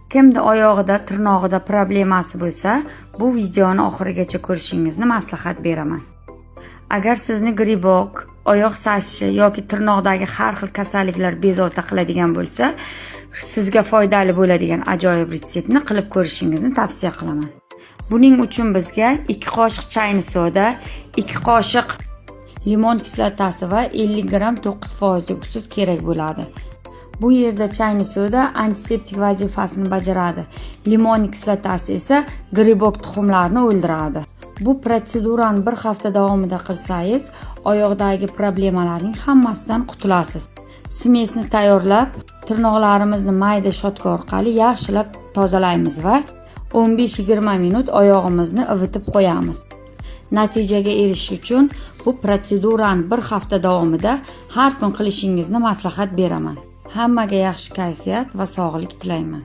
Kimda oyog'ida, tirnog'ida problemasi bo'lsa, bu videoni oxirigacha ko'rishingizni maslahat beraman. Agar sizni gribok, oyoq sasishi yoki tirnoqdagi har xil kasalliklar bezovta qiladigan bo'lsa, sizga foydali bo'ladigan ajoyib retseptni qilib ko'rishingizni tavsiya qilaman. Buning uchun bizga 2 qoshiq chayni soda, 2 qoshiq limon kislotasi va 50 gram 9% tuz kerak bo'ladi. Bu yerda chayni soda antiseptik vazifasini bajaradi. Limon kislotasi esa gribok tuxumlarini o'ldiradi. Bu protsedurani 1 hafta davomida qilsangiz, oyoqdagi problemalarning hammasidan qutulasiz. Smesni tayyorlab, tirnoqlarimizni mayda shotka orqali yaxshilab tozalaymiz va 15-20 minut oyog'imizni ivitib qo'yamiz. Natijaga erishish uchun bu protsedurani 1 hafta davomida har kun qilishingizni maslahat beraman. Hammaga yaxshi kayfiyat va sog'lik tilayman.